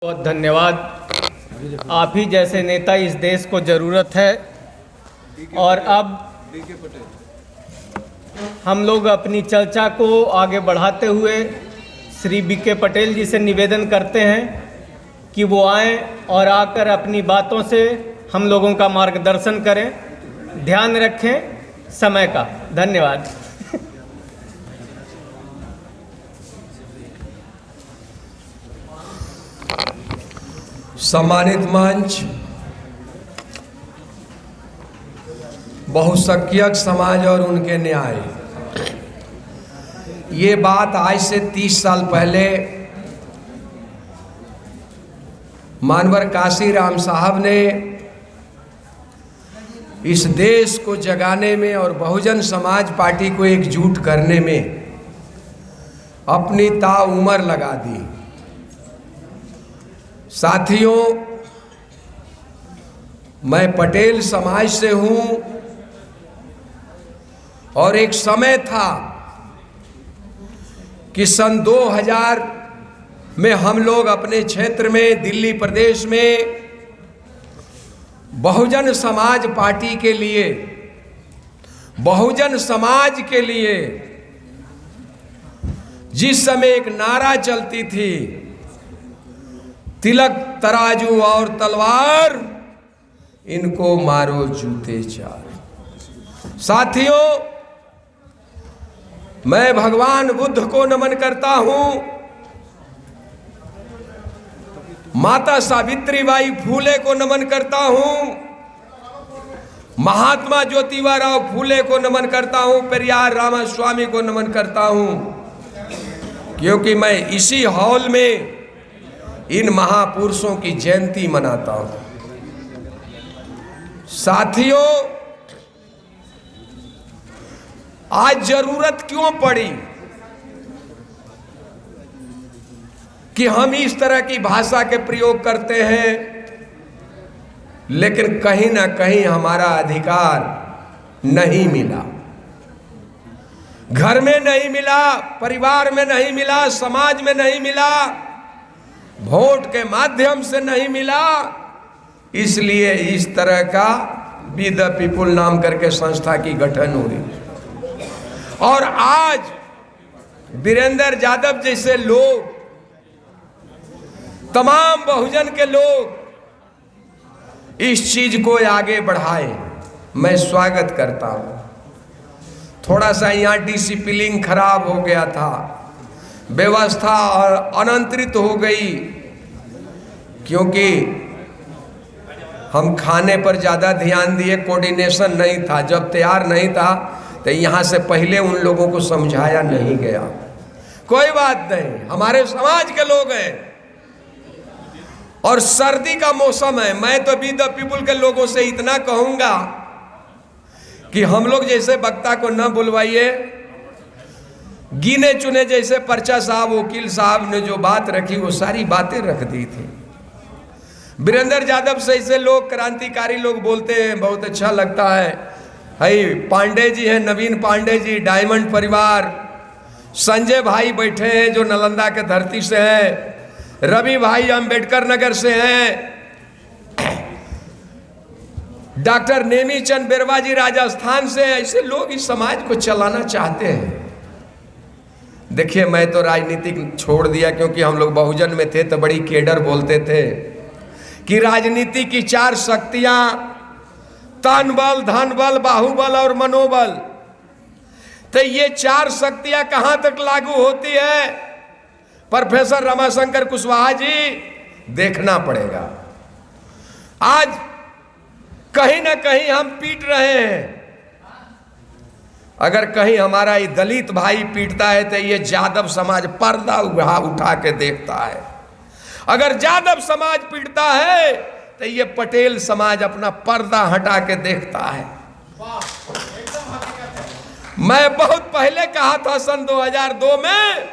बहुत धन्यवाद। आप ही जैसे नेता इस देश को ज़रूरत है। और अब हम लोग अपनी चर्चा को आगे बढ़ाते हुए श्री बीके पटेल जी से निवेदन करते हैं कि वो आएं और आकर अपनी बातों से हम लोगों का मार्गदर्शन करें। ध्यान रखें समय का। धन्यवाद। सम्मानित मंच, बहुसंख्यक समाज और उनके न्याय, ये बात आज से 30 साल पहले मानवर काशीराम साहब ने इस देश को जगाने में और बहुजन समाज पार्टी को एकजुट करने में अपनी ताउम्र लगा दी। साथियों, मैं पटेल समाज से हूं और एक समय था कि सन 2000 में हम लोग अपने क्षेत्र में दिल्ली प्रदेश में बहुजन समाज पार्टी के लिए, बहुजन समाज के लिए जिस समय एक नारा चलती थी, तिलक तराजू और तलवार, इनको मारो जूते चार। साथियों, मैं भगवान बुद्ध को नमन करता हूं, माता सावित्रीबाई फूले को नमन करता हूं, महात्मा ज्योतिबा फूले को नमन करता हूं, पेरियार रामास्वामी को नमन करता हूं, क्योंकि मैं इसी हॉल में इन महापुरुषों की जयंती मनाता हूं। साथियों, आज जरूरत क्यों पड़ी कि हम इस तरह की भाषा के प्रयोग करते हैं, लेकिन कहीं ना कहीं हमारा अधिकार नहीं मिला। घर में नहीं मिला, परिवार में नहीं मिला, समाज में नहीं मिला, वोट के माध्यम से नहीं मिला। इसलिए इस तरह का बी द पीपुल नाम करके संस्था की गठन हुई। और आज वीरेंद्र यादव जैसे लोग, तमाम बहुजन के लोग इस चीज को आगे बढ़ाए, मैं स्वागत करता हूं। थोड़ा सा यहाँ डिसिप्लिन खराब हो गया था, व्यवस्था और अनियंत्रित हो गई, क्योंकि हम खाने पर ज़्यादा ध्यान दिए, कोऑर्डिनेशन नहीं था। जब तैयार नहीं था तो यहाँ से पहले उन लोगों को समझाया नहीं गया। कोई बात नहीं, हमारे समाज के लोग हैं और सर्दी का मौसम है। मैं तो बी द पीपुल के लोगों से इतना कहूँगा कि हम लोग जैसे वक्ता को न बुलवाइए। गिने चुने जैसे पर्चा साहब, वकील साहब ने जो बात रखी वो सारी बातें रख दी थी। वीरेंद्र यादव से ऐसे लोग, क्रांतिकारी लोग बोलते हैं, बहुत अच्छा लगता है। पांडे जी हैं, नवीन पांडे जी, डायमंड परिवार, संजय भाई बैठे हैं जो नालंदा के धरती से हैं, रवि भाई अंबेडकर नगर से हैं, डॉक्टर नेमीचंद बेरवा जी राजस्थान से हैं। ऐसे लोग इस समाज को चलाना चाहते हैं। देखिए, मैं तो राजनीतिक छोड़ दिया, क्योंकि हम लोग बहुजन में थे तो बड़ी केडर बोलते थे कि राजनीति की 4 शक्तियां, तन बल, धन बल, बाहुबल और मनोबल। तो ये 4 शक्तियां कहां तक लागू होती है, प्रोफेसर रमाशंकर कुशवाहा जी, देखना पड़ेगा। आज कहीं ना कहीं हम पीट रहे हैं। अगर कहीं हमारा ये दलित भाई पीटता है तो ये यादव समाज पर्दा उठा के देखता है। अगर यादव समाज पीटता है तो ये पटेल समाज अपना पर्दा हटा के देखता है। मैं बहुत पहले कहा था सन 2002 में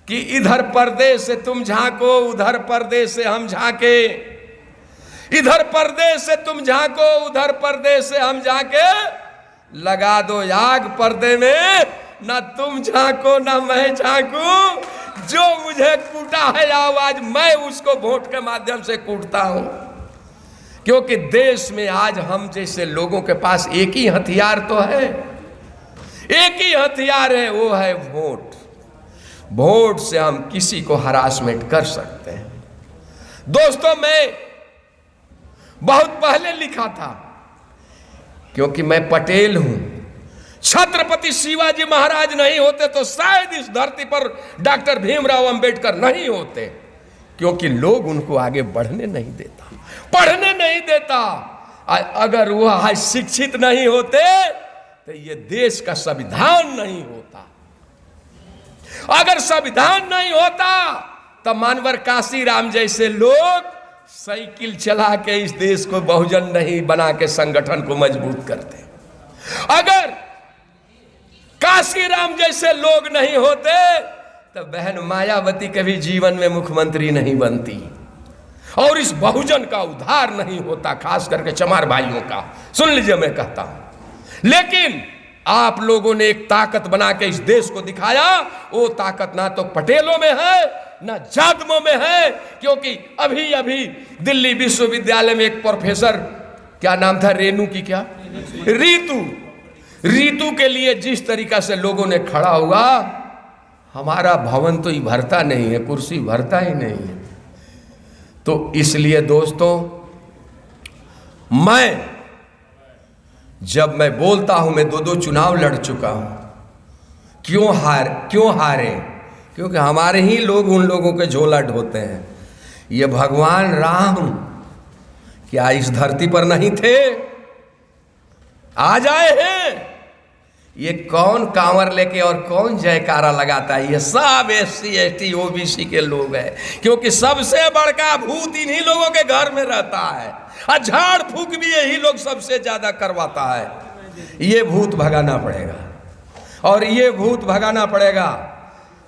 कि इधर परदेश से तुम झांको, उधर परदेश से हम झांके, इधर परदेश से तुम झांको, उधर परदेश से हम झांके, लगा दो आग पर्दे में, ना तुम झांको ना मैं झांकू, जो मुझे कूटा है आज मैं उसको वोट के माध्यम से कूटता हूं, क्योंकि देश में आज हम जैसे लोगों के पास एक ही हथियार तो है, एक ही हथियार है, वो है वोट। वोट से हम किसी को हरासमेंट कर सकते हैं। दोस्तों, मैं बहुत पहले लिखा था, क्योंकि मैं पटेल हूं। छत्रपति शिवाजी महाराज नहीं होते तो शायद इस धरती पर डॉक्टर भीमराव अंबेडकर नहीं होते, क्योंकि लोग उनको आगे बढ़ने नहीं देता, पढ़ने नहीं देता। अगर वह शिक्षित नहीं होते तो ये देश का संविधान नहीं होता। अगर संविधान नहीं होता तो मानवर काशीराम जैसे लोग साइकिल चला के इस देश को बहुजन नहीं बना के संगठन को मजबूत करते। अगर काशीराम जैसे लोग नहीं होते तो बहन मायावती कभी जीवन में मुख्यमंत्री नहीं बनती और इस बहुजन का उद्धार नहीं होता, खास करके चमार भाइयों का। सुन लीजिए, मैं कहता हूं, लेकिन आप लोगों ने एक ताकत बना के इस देश को दिखाया। वो ताकत ना तो पटेलों में है ना जादवों में है, क्योंकि अभी अभी दिल्ली विश्वविद्यालय में एक प्रोफेसर, क्या नाम था, रेनू की क्या, रीतू के लिए जिस तरीका से लोगों ने खड़ा हुआ, हमारा भवन तो ही भरता नहीं है, कुर्सी भरता ही नहीं है। तो इसलिए दोस्तों, जब मैं बोलता हूं, मैं 2 चुनाव लड़ चुका हूं। क्यों हारे? क्योंकि हमारे ही लोग उन लोगों के झोला ढोते हैं। ये भगवान राम क्या इस धरती पर नहीं थे? आ जाए हैं। ये कौन कांवर लेके और कौन जयकारा लगाता है? ये सब SC ST OBC के लोग हैं, क्योंकि सबसे बड़का भूत इन्हीं लोगों के घर में रहता है और झाड़ फूक भी यही लोग सबसे ज्यादा करवाता है। ये भूत भगाना पड़ेगा, और ये भूत भगाना पड़ेगा।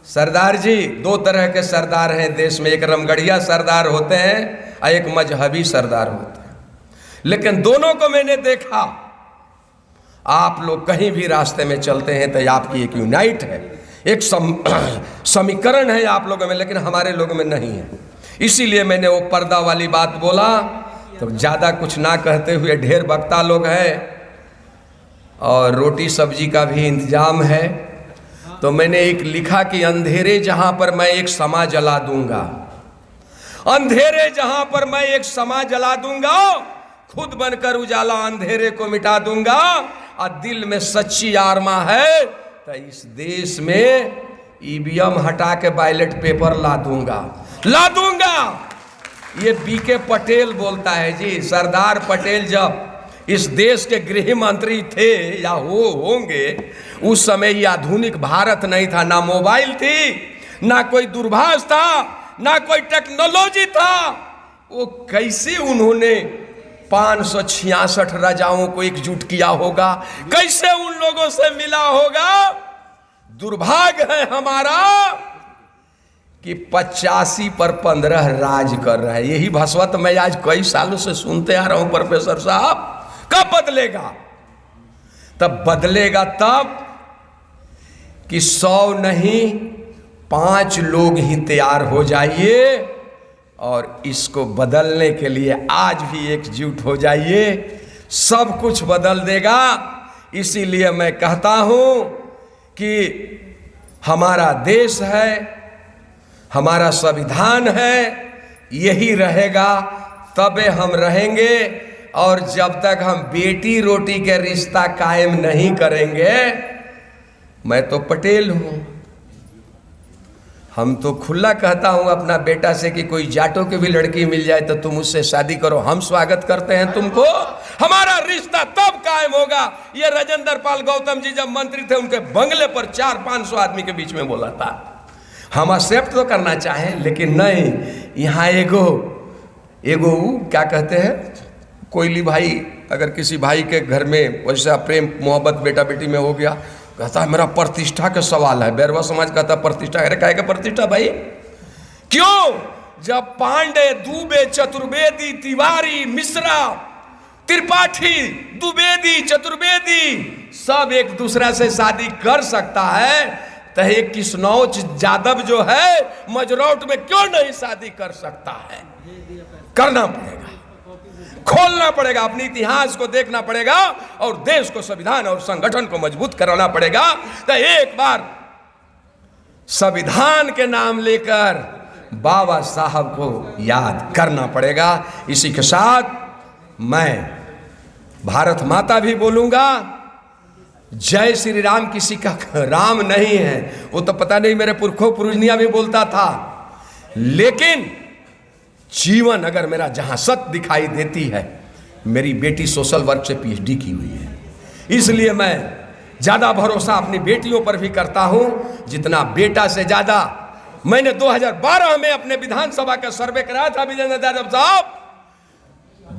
सरदार जी, 2 तरह के सरदार हैं देश में, एक रमगढ़िया सरदार होते हैं और एक मजहबी सरदार होते हैं। लेकिन दोनों को मैंने देखा। आप लोग कहीं भी रास्ते में चलते हैं तो आपकी एक यूनाइट है, एक समीकरण है आप लोगों में, लेकिन हमारे लोगों में नहीं है। इसीलिए मैंने वो पर्दा वाली बात बोला। तो ज़्यादा कुछ ना कहते हुए, ढेर वक्ता लोग हैं और रोटी सब्जी का भी इंतजाम है, तो मैंने एक लिखा कि अंधेरे जहां पर मैं एक समा जला दूंगा, अंधेरे जहां पर मैं एक समा जला दूंगा, खुद बनकर उजाला अंधेरे को मिटा दूंगा। और दिल में सच्ची आरमा है तो इस देश में EVM हटा के बैलेट पेपर ला दूंगा। ये BK पटेल बोलता है जी। सरदार पटेल जब इस देश के गृह मंत्री थे या होंगे, उस समय ये आधुनिक भारत नहीं था, ना मोबाइल थी, ना कोई दूरभाष था, ना कोई टेक्नोलॉजी था। वो कैसे उन्होंने 566 राजाओं को एकजुट किया होगा, कैसे उन लोगों से मिला होगा। दुर्भाग्य है हमारा कि 85 पर 15 राज कर रहा है। यही भसवत मैं आज कई सालों से सुनते आ रहा हूं। प्रोफेसर साहब, कब बदलेगा? तब बदलेगा तब कि 100 नहीं 5 लोग ही तैयार हो जाइए और इसको बदलने के लिए आज भी एकजुट हो जाइए, सब कुछ बदल देगा। इसीलिए मैं कहता हूं कि हमारा देश है, हमारा संविधान है, यही रहेगा तबे हम रहेंगे। और जब तक हम बेटी रोटी के रिश्ता कायम नहीं करेंगे, मैं तो पटेल हूं, हम तो खुला कहता हूं अपना बेटा से कि कोई जाटों की भी लड़की मिल जाए तो तुम उससे शादी करो, हम स्वागत करते हैं तुमको। हमारा रिश्ता तब कायम होगा। ये राजेंद्र पाल गौतम जी जब मंत्री थे, उनके बंगले पर 400-500 आदमी के बीच में बोला था। हम एक्सेप्ट तो करना चाहें, लेकिन नहीं, यहाँ एगो क्या कहते हैं, कोयली भाई, अगर किसी भाई के घर में वैसा प्रेम मोहब्बत बेटा बेटी में हो गया, कहता है मेरा प्रतिष्ठा का सवाल है। बैरवा समाज कहता है प्रतिष्ठा, अरे काहे का प्रतिष्ठा भाई? क्यों? जब पांडे, दुबे, चतुर्वेदी, तिवारी, मिश्रा, त्रिपाठी, द्विवेदी, चतुर्वेदी सब एक दूसरा से शादी कर सकता है, तो तो एक किसनौज यादव जो है मजरौट में क्यों नहीं शादी कर सकता है? करना पड़ेगा, खोलना पड़ेगा, अपने इतिहास को देखना पड़ेगा और देश को, संविधान और संगठन को मजबूत कराना पड़ेगा। तो एक बार संविधान के नाम लेकर बाबा साहब को याद करना पड़ेगा। इसी के साथ मैं भारत माता भी बोलूंगा। जय श्री राम किसी का राम नहीं है, वो तो पता नहीं मेरे पुरखों पुरुजनिया भी बोलता था, लेकिन जीवन अगर मेरा जहां सत्य दिखाई देती है, मेरी बेटी सोशल वर्क से पीएचडी की हुई है, इसलिए मैं ज्यादा भरोसा अपनी बेटियों पर भी करता हूं जितना बेटा से ज्यादा। मैंने 2012 में अपने विधानसभा का सर्वे कराया था विजेंद्र यादव साहब,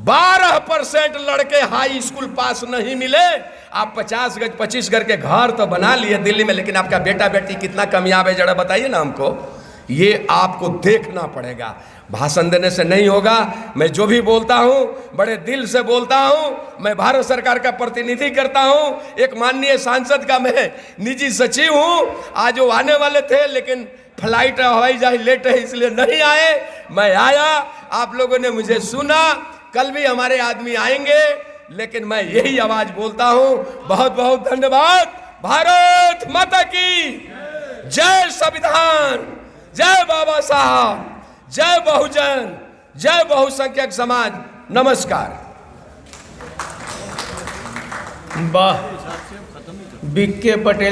12% लड़के हाई स्कूल पास नहीं मिले। आप 50 गज 25 घर के घर तो बना लिए दिल्ली में, लेकिन आपका बेटा बेटी कितना कामयाब है जरा बताइए ना हमको। ये आपको देखना पड़ेगा, भाषण देने से नहीं होगा। मैं जो भी बोलता हूं बड़े दिल से बोलता हूं। मैं भारत सरकार का प्रतिनिधि करता हूं, एक माननीय सांसद का मैं निजी सचिव हूं। आज वो आने वाले थे लेकिन फ्लाइट हवाई जहाज लेट है इसलिए नहीं आए। मैं आया, आप लोगों ने मुझे सुना, कल भी हमारे आदमी आएंगे, लेकिन मैं यही आवाज बोलता हूं। बहुत बहुत धन्यवाद। भारत माता की जय, संविधान, जय बाबा साहब, जय बहुजन, जय बहुसंख्यक समाज। नमस्कार। वाह, बीके पटेल